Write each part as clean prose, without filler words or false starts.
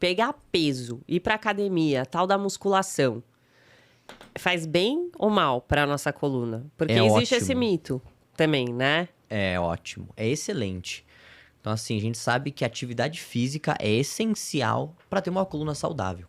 pegar peso, ir pra academia, tal da musculação, faz bem ou mal pra nossa coluna? Porque existe esse mito também, né? É ótimo, é excelente. Então, assim, a gente sabe que a atividade física é essencial para ter uma coluna saudável.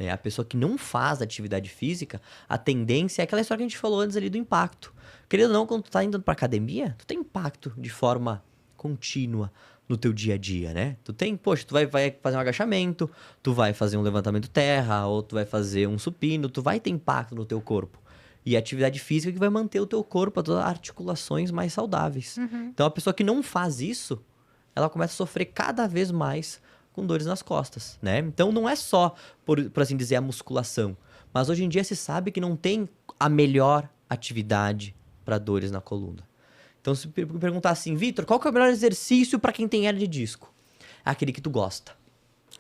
A pessoa que não faz atividade física, a tendência é aquela história que a gente falou antes ali do impacto. Querendo ou não, quando tu tá indo pra academia, tu tem impacto de forma contínua no teu dia a dia, né? Tu tem, poxa, tu vai fazer um agachamento, tu vai fazer um levantamento terra, ou tu vai fazer um supino, tu vai ter impacto no teu corpo. E a atividade física que vai manter o teu corpo, as tuas articulações mais saudáveis. Então, a pessoa que não faz isso, ela começa a sofrer cada vez mais com dores nas costas, né? Então, não é só, por assim dizer, a musculação. Mas hoje em dia se sabe que não tem a melhor atividade para dores na coluna. Então, se perguntar assim, Vitor, qual que é o melhor exercício para quem tem hernia de disco? É aquele que tu gosta.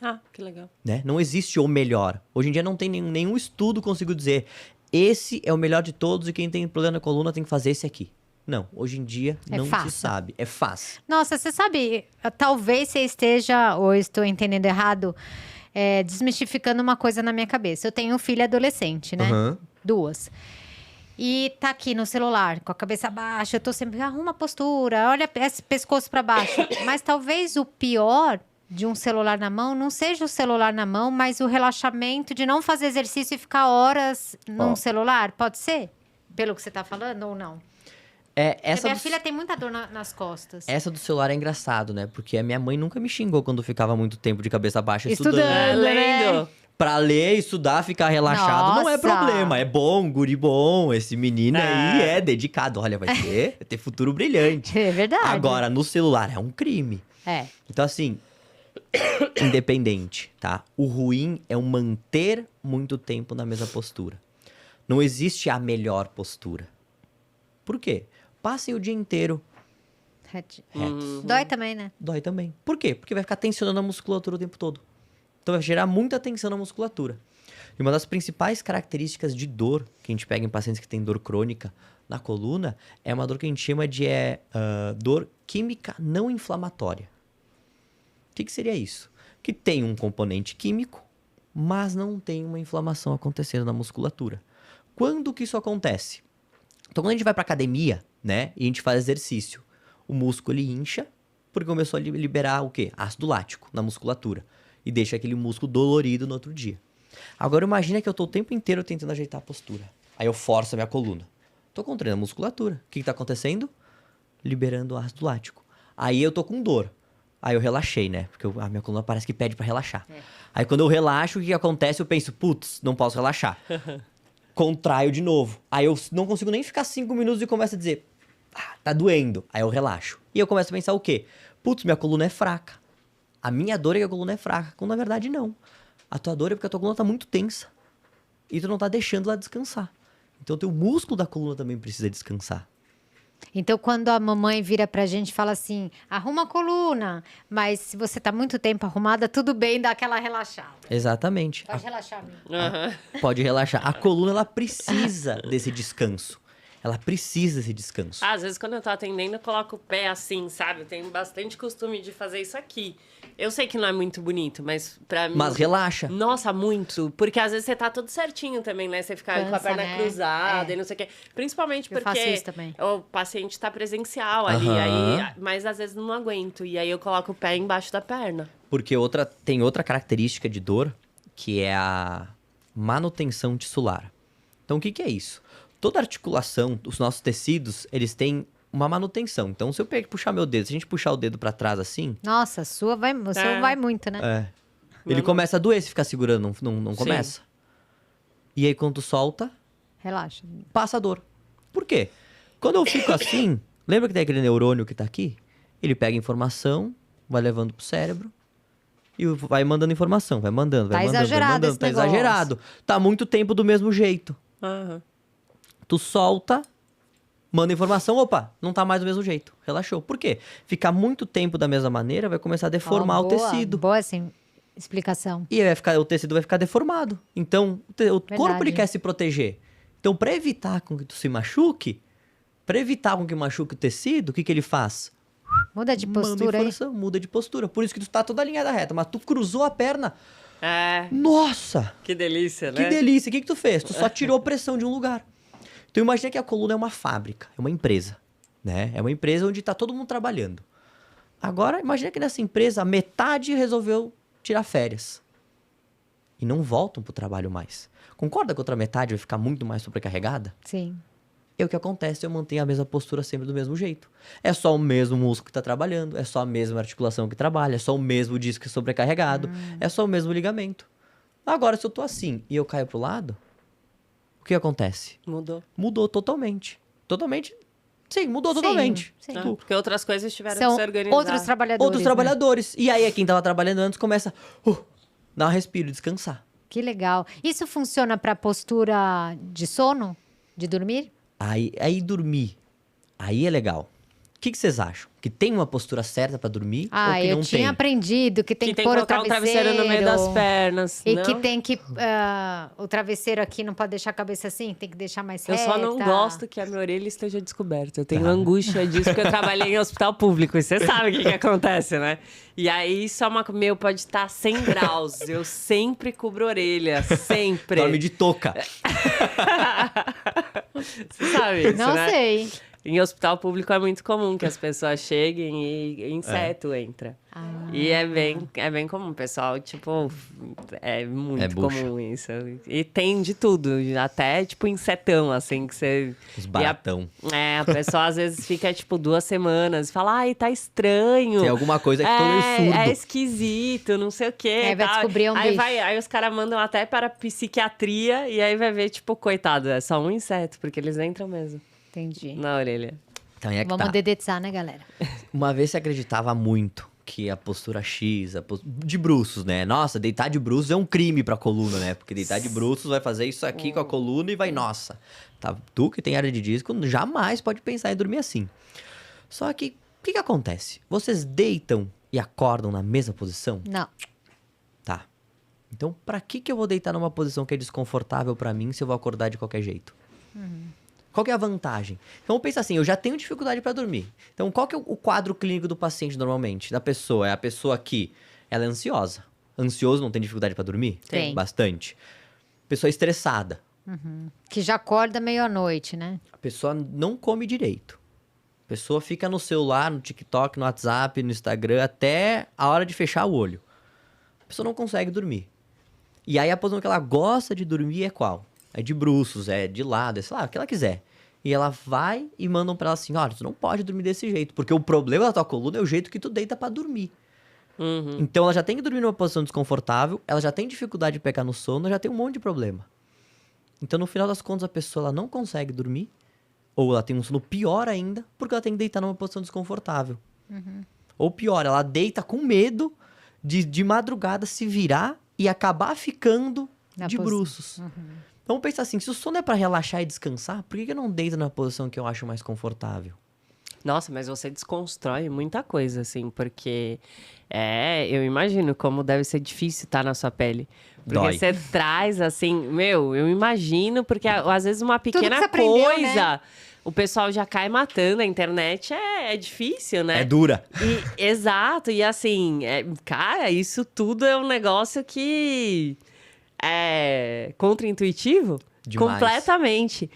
Ah, que legal. Né? Não existe o melhor. Hoje em dia não tem nenhum estudo que conseguiu dizer esse é o melhor de todos e quem tem problema na coluna tem que fazer esse aqui. Não, hoje em dia não se sabe. É fácil. Nossa, você sabe, talvez você esteja, ou estou entendendo errado, desmistificando uma coisa na minha cabeça. Eu tenho um filho adolescente, né? Duas. E tá aqui no celular, com a cabeça baixa, eu tô sempre, arruma a postura, olha esse pescoço para baixo. Mas talvez o pior de um celular na mão não seja o celular na mão, mas o relaxamento de não fazer exercício e ficar horas num celular. Pode ser? Pelo que você tá falando ou não? Minha filha tem muita dor nas costas. Essa do celular é engraçado, né? Porque a minha mãe nunca me xingou quando ficava muito tempo de cabeça baixa estudando. Lendo. Pra ler, estudar, ficar relaxado, não é problema. É bom, guri bom. Esse menino aí é dedicado. Olha, vai ter futuro brilhante. É verdade. Agora, no celular, é um crime. Então, assim, independente, tá? O ruim é o manter muito tempo na mesma postura. Não existe a melhor postura. Por quê? Passem o dia inteiro retos. Dói também, né? Dói também. Por quê? Porque vai ficar tensionando a musculatura o tempo todo. Então vai gerar muita tensão na musculatura. E uma das principais características de dor que a gente pega em pacientes que têm dor crônica na coluna é uma dor que a gente chama de dor química não inflamatória. O que seria isso? Que tem um componente químico, mas não tem uma inflamação acontecendo na musculatura. Quando que isso acontece? Então, quando a gente vai para academia, né, e a gente faz exercício, o músculo ele incha porque começou a liberar o quê? Ácido lático na musculatura e deixa aquele músculo dolorido no outro dia. Agora, imagina que eu tô o tempo inteiro tentando ajeitar a postura. Aí eu forço a minha coluna. Tô contraindo a musculatura. O que tá acontecendo? Liberando ácido lático. Aí eu tô com dor. Aí eu relaxei, né? Porque a minha coluna parece que pede para relaxar. Aí quando eu relaxo, o que acontece? Eu penso, putz, não posso relaxar. Contraio de novo. Aí eu não consigo nem ficar 5 minutos e começo a dizer, tá doendo. Aí eu relaxo. E eu começo a pensar o quê? Putz, minha coluna é fraca. A minha dor é que a coluna é fraca. Quando na verdade não. A tua dor é porque a tua coluna tá muito tensa. E tu não tá deixando ela descansar. Então o teu músculo da coluna também precisa descansar. Então, quando a mamãe vira pra gente e fala assim, arruma a coluna, mas se você tá muito tempo arrumada, tudo bem, dá aquela relaxada. Exatamente. Pode relaxar, amigo. Pode relaxar. A coluna, ela precisa desse descanso. Ela precisa desse descanso. Às vezes, quando eu tô atendendo, eu coloco o pé assim, sabe? Eu tenho bastante costume de fazer isso aqui. Eu sei que não é muito bonito, mas pra mim... Mas relaxa. Nossa, muito. Porque às vezes você tá tudo certinho também, né? Você fica com a perna cruzada e não sei o quê. Principalmente porque faço isso também. O paciente tá presencial ali. Aí, mas às vezes não aguento. E aí eu coloco o pé embaixo da perna. Porque tem outra característica de dor, que é a manutenção tissular. Então, o que é isso? Toda articulação, os nossos tecidos, eles têm uma manutenção. Então, se eu puxar meu dedo, se a gente puxar o dedo pra trás assim... Nossa, o seu vai muito, né? Ele começa a doer se ficar segurando, não começa? E aí, quando tu solta... Relaxa. Passa a dor. Por quê? Quando eu fico assim, lembra que tem aquele neurônio que tá aqui? Ele pega informação, vai levando pro cérebro e vai mandando informação, vai mandando, vai mandando. Tá exagerado. Tá muito tempo do mesmo jeito. Tu solta, manda informação, opa, não tá mais do mesmo jeito. Relaxou. Por quê? Ficar muito tempo da mesma maneira vai começar a deformar o tecido. Boa, assim, explicação. E o tecido vai ficar deformado. Então, o corpo ele quer se proteger. Então, para evitar com que tu se machuque, para evitar com que machuque o tecido, o que ele faz? Muda de postura aí. Muda de postura. Por isso que tu tá toda alinhada reta, mas tu cruzou a perna, Nossa! Que delícia, né? Que delícia. O que tu fez? Tu só tirou pressão de um lugar. Então imagina que a coluna é uma fábrica, é uma empresa, né? É uma empresa onde tá todo mundo trabalhando. Agora, imagina que nessa empresa, a metade resolveu tirar férias. E não voltam pro trabalho mais. Concorda que a outra metade vai ficar muito mais sobrecarregada? Sim. E o que acontece? Eu mantenho a mesma postura sempre do mesmo jeito. É só o mesmo músculo que tá trabalhando, é só a mesma articulação que trabalha, é só o mesmo disco sobrecarregado, é só o mesmo ligamento. Agora, se eu tô assim e eu caio pro lado, o que acontece? Mudou totalmente. Totalmente. Sim, mudou totalmente. Sim. Porque outras coisas tiveram São que se organizar. Outros trabalhadores. E aí, quem tava trabalhando antes começa dar um respiro, descansar. Que legal. Isso funciona para postura de sono? De dormir? Aí dormir. Aí é legal. O que vocês acham? Que tem uma postura certa pra dormir ou que não tem? Eu tinha aprendido que tem que pôr o travesseiro no meio das pernas. E que tem que... o travesseiro aqui não pode deixar a cabeça assim, tem que deixar mais reta. Eu só não gosto que a minha orelha esteja descoberta. Eu tenho angústia disso, porque eu trabalhei em hospital público. E você sabe o que acontece, né? E aí, só pode estar 100 graus. Eu sempre cubro a orelha, sempre. Dorme de touca. Você sabe isso, não né? sei. Em hospital público é muito comum que as pessoas cheguem e inseto entra. E é bem comum, pessoal. Tipo, é muito comum isso. E tem de tudo, até tipo insetão, assim, que você... Os baratão. A pessoa às vezes fica tipo 2 semanas e fala, ai, tá estranho. Tem alguma coisa que tô meio surdo. É esquisito, não sei o quê. Aí vai descobrir bicho. Aí os caras mandam até para a psiquiatria e aí vai ver, tipo, coitado, é só um inseto, porque eles entram mesmo. Entendi. Na orelha. Então, é que Vamos dedetizar, né, galera? Uma vez se acreditava muito que a postura X, de bruços, né? Nossa, deitar de bruços é um crime pra coluna, né? Porque deitar de bruços vai fazer isso aqui com a coluna e vai, nossa. Tá, tu que tem área de disco, jamais pode pensar em dormir assim. Só que, o que acontece? Vocês deitam e acordam na mesma posição? Não. Tá. Então, pra que eu vou deitar numa posição que é desconfortável pra mim se eu vou acordar de qualquer jeito? Qual que é a vantagem? Então, pensa assim, eu já tenho dificuldade para dormir. Então, qual que é o quadro clínico do paciente normalmente? Da pessoa? É a pessoa que ela é ansiosa. Ansioso não tem dificuldade para dormir? Tem. Bastante. Pessoa estressada. Que já acorda meia-noite, né? A pessoa não come direito. A pessoa fica no celular, no TikTok, no WhatsApp, no Instagram, até a hora de fechar o olho. A pessoa não consegue dormir. E aí, a posição que ela gosta de dormir é qual? É de bruços, é de lado, é sei lá, o que ela quiser. E ela vai e mandam pra ela assim, olha, tu não pode dormir desse jeito, porque o problema da tua coluna é o jeito que tu deita pra dormir. Então ela já tem que dormir numa posição desconfortável, ela já tem dificuldade de pegar no sono, ela já tem um monte de problema. Então no final das contas a pessoa ela não consegue dormir, ou ela tem um sono pior ainda, porque ela tem que deitar numa posição desconfortável. Ou pior, ela deita com medo de madrugada se virar e acabar ficando de bruços. Vamos pensar assim, se o sono é pra relaxar e descansar, por que eu não deito na posição que eu acho mais confortável? Nossa, mas você desconstrói muita coisa, assim, porque... eu imagino como deve ser difícil estar na sua pele. Porque Dói. você traz, assim... eu imagino, porque às vezes uma pequena aprendeu, coisa... né? O pessoal já cai matando, a internet é difícil, né? É dura. Exato, e assim... cara, isso tudo é um negócio que... é contra-intuitivo? Demais. Completamente.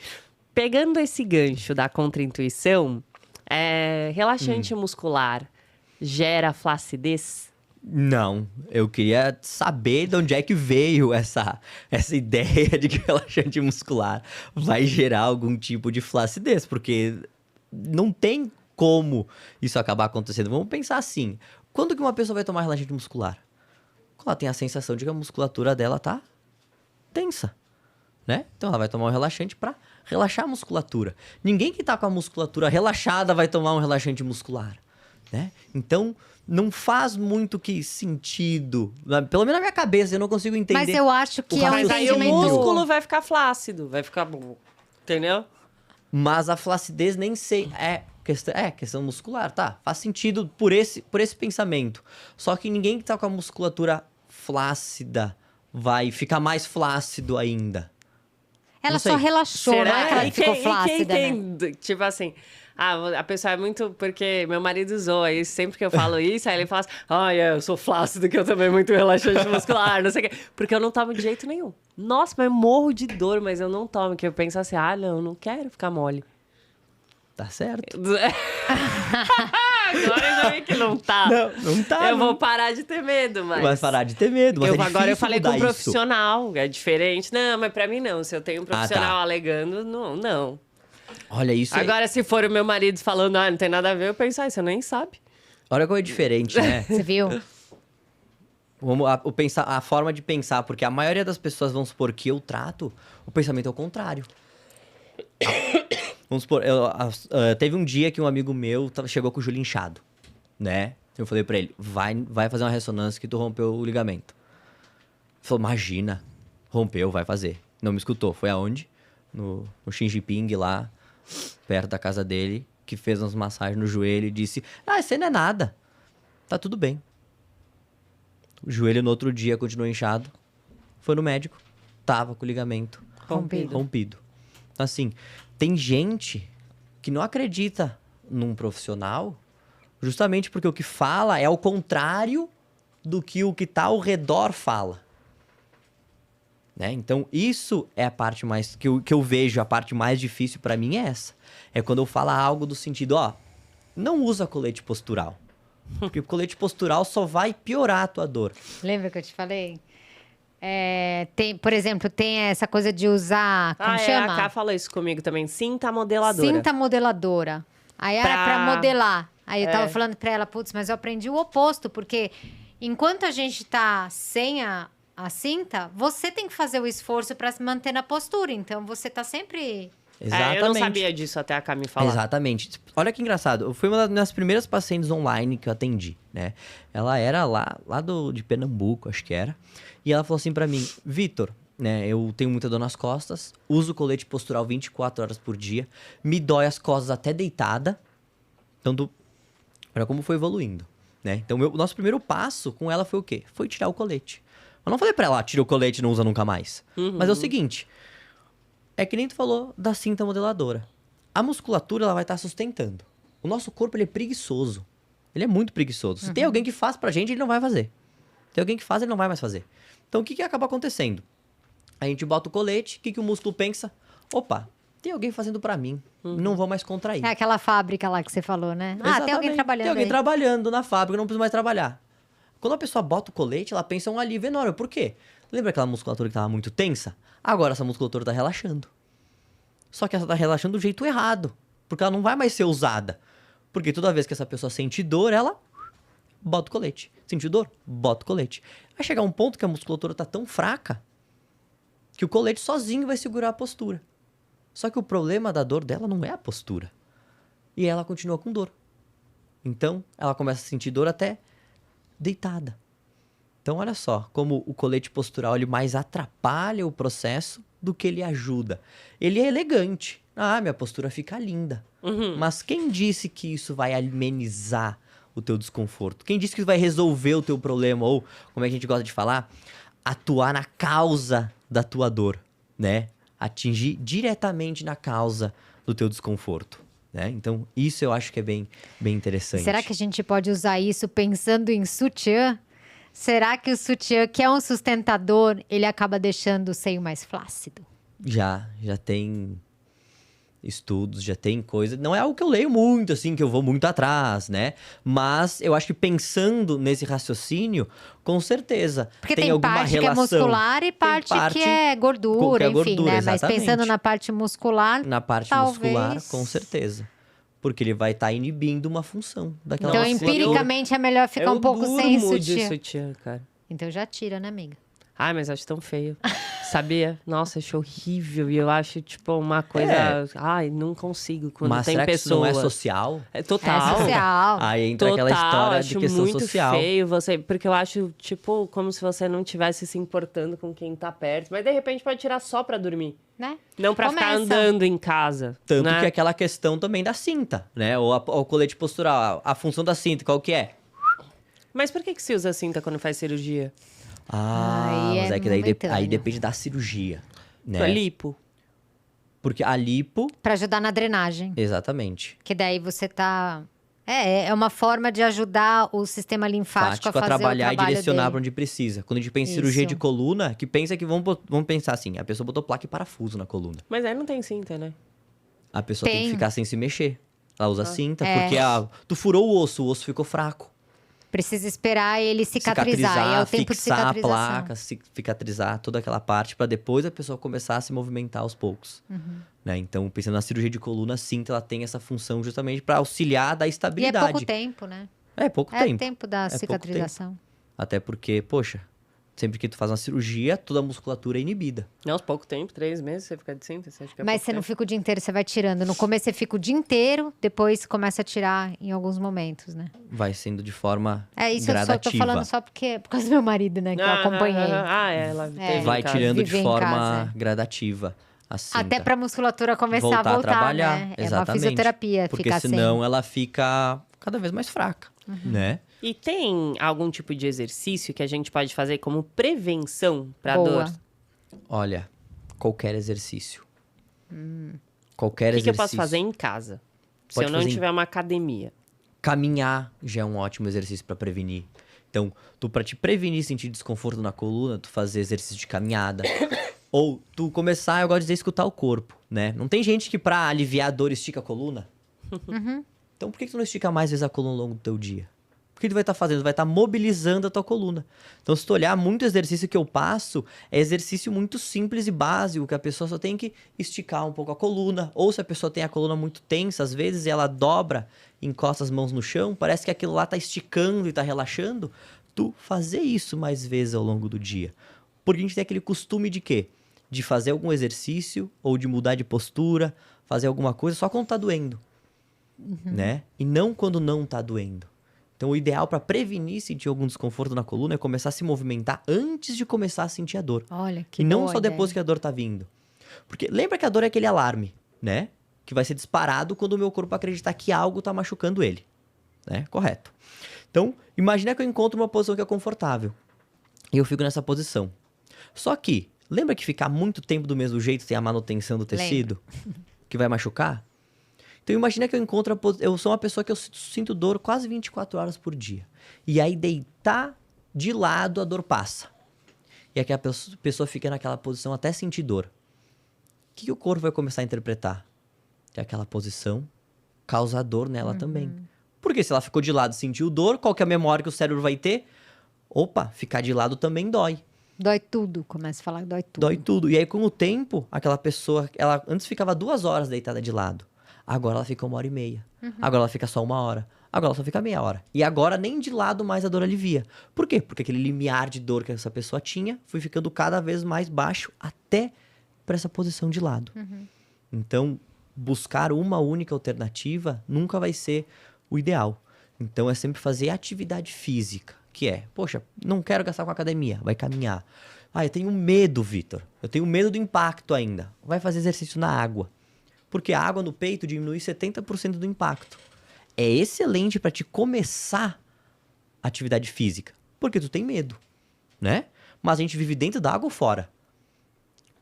Pegando esse gancho da contra-intuição, relaxante muscular gera flacidez? Não, eu queria saber de onde é que veio essa ideia de que relaxante muscular vai gerar algum tipo de flacidez, porque não tem como isso acabar acontecendo. Vamos pensar assim, quando que uma pessoa vai tomar relaxante muscular? Quando ela tem a sensação de que a musculatura dela tá tensa, né? Então ela vai tomar um relaxante para relaxar a musculatura. Ninguém que tá com a musculatura relaxada vai tomar um relaxante muscular, né? Então não faz muito que sentido, pelo menos na minha cabeça, eu não consigo entender. Mas eu acho que é um Mas aí o entendimento... músculo vai ficar flácido, vai ficar... Entendeu? Mas a flacidez nem sei, questão muscular, tá? Faz sentido por esse pensamento. Só que ninguém que tá com a musculatura flácida vai ficar mais flácido ainda. Ela só relaxou, não é que ela ficou flácida, né? Tipo assim... a pessoa é muito... Porque meu marido zoa isso. Sempre que eu falo isso, aí ele fala assim... eu sou flácido, que eu também muito relaxante muscular, não sei o quê. Porque eu não tomo de jeito nenhum. Nossa, mas eu morro de dor, mas eu não tomo. Que eu penso assim, não quero ficar mole. Tá certo. Agora eu já vi que não tá. Não tá. Eu vou parar de ter medo, mas... Vai parar de ter medo, mas agora eu falei com um isso. profissional, é diferente. Não, mas pra mim não. Se eu tenho um profissional alegando, não. Olha, isso agora, se for o meu marido falando, não tem nada a ver, eu penso, você nem sabe. Olha como é diferente, né? Você viu? A forma de pensar, porque a maioria das pessoas, vão supor que eu trato, o pensamento é o contrário. Vamos supor, teve um dia que um amigo meu chegou com o joelho inchado, né? Eu falei pra ele, vai fazer uma ressonância que tu rompeu o ligamento. Ele falou, imagina, rompeu, vai fazer. Não me escutou, foi aonde? No Xi Jinping lá, perto da casa dele, que fez umas massagens no joelho e disse, isso aí não é nada, tá tudo bem. O joelho no outro dia continuou inchado, foi no médico, tava com o ligamento rompido. Então assim, tem gente que não acredita num profissional justamente porque o que fala é o contrário do que o que tá ao redor fala. Né? Então, isso é a parte mais... que eu vejo, a parte mais difícil pra mim é essa. É quando eu falo algo do sentido, não usa colete postural. Porque o colete postural só vai piorar a tua dor. Lembra que eu te falei? Por exemplo, tem essa coisa de usar... Como chama? A Ká falou isso comigo também. Cinta modeladora. Cinta modeladora. Aí era pra modelar. Aí eu tava falando pra ela, putz, mas eu aprendi o oposto. Porque enquanto a gente tá sem a cinta, você tem que fazer o esforço pra se manter na postura. Então, você tá sempre... Exatamente. Eu não sabia disso até a Ká me falar. Exatamente. Olha que engraçado. Foi uma das minhas primeiras pacientes online que eu atendi, né? Ela era lá de Pernambuco, acho que era. E ela falou assim pra mim, Vitor, né? Eu tenho muita dor nas costas, uso colete postural 24 horas por dia, me dói as costas até deitada. Então, olha como foi evoluindo, né? Então, o nosso primeiro passo com ela foi o quê? Foi tirar o colete. Eu não falei pra ela, tira o colete e não usa nunca mais. Mas é o seguinte... É que nem tu falou da cinta modeladora. A musculatura, ela vai estar sustentando. O nosso corpo, ele é preguiçoso. Ele é muito preguiçoso. Se tem alguém que faz pra gente, ele não vai fazer. Tem alguém que faz, ele não vai mais fazer. Então, o que acaba acontecendo? A gente bota o colete, o que o músculo pensa? Opa, tem alguém fazendo pra mim. Não vou mais contrair. É aquela fábrica lá que você falou, né? Exatamente. Tem alguém trabalhando Tem alguém aí. trabalhando na fábrica, não preciso mais trabalhar. Quando a pessoa bota o colete, ela pensa um alívio enorme. Por quê? Lembra aquela musculatura que estava muito tensa? Agora essa musculatura está relaxando. Só que ela está relaxando do jeito errado. Porque ela não vai mais ser usada. Porque toda vez que essa pessoa sente dor, ela bota o colete. Sentiu dor? Bota o colete. Vai chegar um ponto que a musculatura está tão fraca que o colete sozinho vai segurar a postura. Só que o problema da dor dela não é a postura. E ela continua com dor. Então, ela começa a sentir dor até deitada. Então, olha só, como o colete postural ele mais atrapalha o processo do que ele ajuda. Ele é elegante. Minha postura fica linda. Mas quem disse que isso vai amenizar o teu desconforto? Quem disse que isso vai resolver o teu problema? Ou, como é que a gente gosta de falar, atuar na causa da tua dor, né? Atingir diretamente na causa do teu desconforto. Né? Então, isso eu acho que é bem interessante. Será que a gente pode usar isso pensando em sutiã? Será que o sutiã, que é um sustentador, ele acaba deixando o seio mais flácido? Já tem estudos, já tem coisa. Não é algo que eu leio muito, assim, que eu vou muito atrás, né? Mas eu acho que pensando nesse raciocínio, com certeza porque tem alguma parte relação. Que é muscular e parte que é gordura, enfim, gordura, né? Exatamente. Mas pensando na parte muscular, na parte talvez... muscular, com certeza. Porque ele vai estar inibindo uma função daquela Então, musculatura. empiricamente, é melhor ficar um pouco sem sutiã. de sutiã, cara. Então já tira, né, amiga? Mas acho tão feio. Sabia? Nossa, acho horrível. E eu acho, tipo, uma coisa... não consigo quando Mas tem será pessoa. Que isso não é social? É total. É social. Aí entra aquela história de questão muito social. Feio você, porque eu acho, tipo, como se você não estivesse se importando com quem tá perto. Mas, de repente, pode tirar só pra dormir. Né? Não pra ficar andando em casa. Tanto né? que aquela questão também da cinta, né? Ou o colete postural. A função da cinta, qual que é? Mas por que se usa cinta quando faz cirurgia? Mas é que daí depende da cirurgia, né? Lipo. Porque a lipo... Pra ajudar na drenagem. Exatamente. Que daí você tá... É uma forma de ajudar o sistema linfático a fazer trabalhar o trabalho e direcionar dele. para onde precisa. Quando a gente pensa em cirurgia de coluna, que pensa que vamos pensar assim, a pessoa botou placa e parafuso na coluna. Mas aí não tem cinta, né? A pessoa tem que ficar sem se mexer. Ela usa cinta, porque tu furou o osso ficou fraco. Precisa esperar ele cicatrizar, e é o tempo de cicatrização. Fixar a placa, cicatrizar toda aquela parte, para depois a pessoa começar a se movimentar aos poucos. Né? Então, pensando na cirurgia de coluna, a cinta ela tem essa função justamente para auxiliar da estabilidade. E é pouco tempo, né? É pouco tempo. É o tempo da cicatrização. Até porque, poxa, sempre que tu faz uma cirurgia, toda a musculatura é inibida. Não, pouco tempo, 3 meses você fica de cinta, você acha que é Mas pouco você não tempo? fica o dia inteiro, você vai tirando. No começo você fica o dia inteiro, depois começa a tirar em alguns momentos, né? Vai sendo de forma Isso gradativa. eu só tô falando só porque por causa do meu marido, né? Que eu acompanhei. Ela teve Vai em casa. tirando de Viver em forma casa. gradativa. A cinta. Até pra musculatura começar a voltar, trabalhar. né? Exatamente. É uma fisioterapia porque ficar senão ela fica cada vez mais fraca, né? E tem algum tipo de exercício que a gente pode fazer como prevenção pra Boa. dor? Olha, qualquer exercício. Qualquer O que exercício. eu posso fazer em casa? Se Pode eu não fazer em- tiver uma academia. Caminhar já é um ótimo exercício para prevenir. Então, para te prevenir sentir desconforto na coluna, tu fazer exercício de caminhada. Ou tu começar, eu gosto de dizer, escutar o corpo, né? Não tem gente que pra aliviar a dor estica a coluna? Então, por que tu não estica mais vezes a coluna ao longo do teu dia? O que tu vai estar fazendo? Tu vai estar mobilizando a tua coluna. Então, se tu olhar, muito exercício que eu passo é exercício muito simples e básico, que a pessoa só tem que esticar um pouco a coluna. Ou se a pessoa tem a coluna muito tensa, às vezes ela dobra, encosta as mãos no chão, parece que aquilo lá tá esticando e tá relaxando. Tu fazer isso mais vezes ao longo do dia. Porque a gente tem aquele costume de quê? De fazer algum exercício ou de mudar de postura, fazer alguma coisa só quando tá doendo, né? E não quando não tá doendo. Então, o ideal para prevenir sentir algum desconforto na coluna é começar a se movimentar antes de começar a sentir a dor. Olha, que E não boa só depois ideia. que a dor tá vindo. Porque lembra que a dor é aquele alarme, né? Que vai ser disparado quando o meu corpo acreditar que algo tá machucando ele, né? Correto. Então, imagina que eu encontro uma posição que é confortável. E eu fico nessa posição. Só que, lembra que ficar muito tempo do mesmo jeito tem a manutenção do tecido? Que vai machucar? Então imagina que eu sou uma pessoa que eu sinto dor quase 24 horas por dia. E aí deitar de lado a dor passa. E aqui a pessoa fica naquela posição até sentir dor. O que o corpo vai começar a interpretar? Que aquela posição causa dor nela também. Porque se ela ficou de lado e sentiu dor, qual que é a memória que o cérebro vai ter? Opa, ficar de lado também dói. Dói tudo, começa a falar que dói tudo. Dói tudo. E aí, com o tempo, aquela pessoa, ela antes ficava 2 horas deitada de lado. Agora ela fica 1h30. Agora ela fica só 1 hora. Agora ela só fica meia hora. E agora nem de lado mais a dor alivia. Por quê? Porque aquele limiar de dor que essa pessoa tinha foi ficando cada vez mais baixo até para essa posição de lado. Então, buscar uma única alternativa nunca vai ser o ideal. Então, é sempre fazer atividade física. Que é, poxa, não quero gastar com academia, vai caminhar. Ah, eu tenho medo, Vitor. Eu tenho medo do impacto ainda. Vai fazer exercício na água. Porque a água no peito diminui 70% do impacto. É excelente para te começar a atividade física. Porque tu tem medo, né? Mas a gente vive dentro da água ou fora?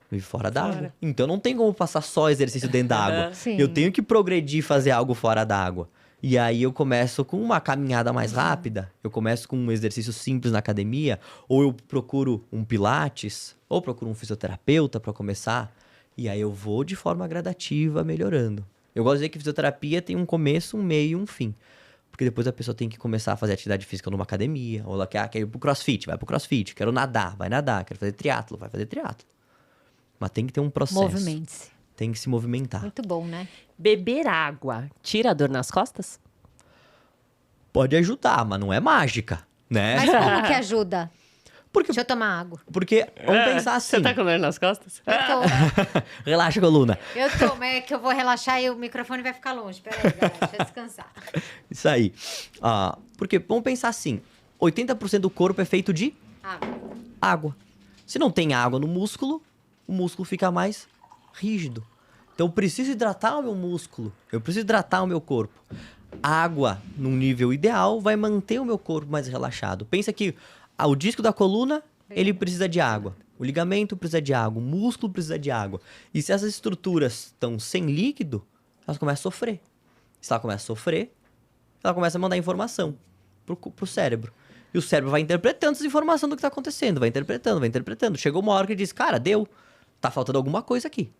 Vive fora da água. Então não tem como passar só exercício dentro da água. Sim. Eu tenho que progredir e fazer algo fora da água. E aí eu começo com uma caminhada mais rápida, eu começo com um exercício simples na academia, ou eu procuro um pilates, ou procuro um fisioterapeuta para começar, e aí eu vou de forma gradativa melhorando. Eu gosto de dizer que fisioterapia tem um começo, um meio e um fim. Porque depois a pessoa tem que começar a fazer atividade física numa academia, ou ela quer ir pro crossfit, vai pro crossfit, quero nadar, vai nadar, quero fazer triatlo, vai fazer triatlo. Mas tem que ter um processo. Movimente-se. Tem que se movimentar. Muito bom, né? Beber água tira a dor nas costas? Pode ajudar, mas não é mágica, né? Mas como que ajuda? Porque, Deixa eu tomar água. porque vamos pensar assim. Você tá com dor nas costas? Relaxa a coluna. Eu tô, mas é que eu vou relaxar e o microfone vai ficar longe. Peraí, galera, deixa eu descansar. Isso aí. Porque vamos pensar assim: 80% do corpo é feito de água. Se não tem água no músculo, o músculo fica mais rígido. Então eu preciso hidratar o meu músculo. Eu preciso hidratar o meu corpo. Água, num nível ideal, vai manter o meu corpo mais relaxado. Pensa que o disco da coluna, ele precisa de água. O ligamento precisa de água, o músculo precisa de água. E se essas estruturas estão sem líquido, elas começam a sofrer. Se ela começa a sofrer, ela começa a mandar informação pro cérebro. E o cérebro vai interpretando essa informação do que está acontecendo, vai interpretando. Chegou uma hora que ele diz, cara, deu, tá faltando alguma coisa aqui.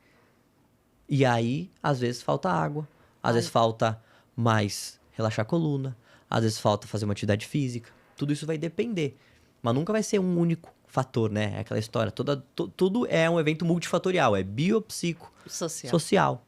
E aí, às vezes, falta água, às vezes falta mais relaxar a coluna, às vezes falta fazer uma atividade física. Tudo isso vai depender. Mas nunca vai ser um único fator, né? É aquela história. Tudo é um evento multifatorial, é biopsico, social.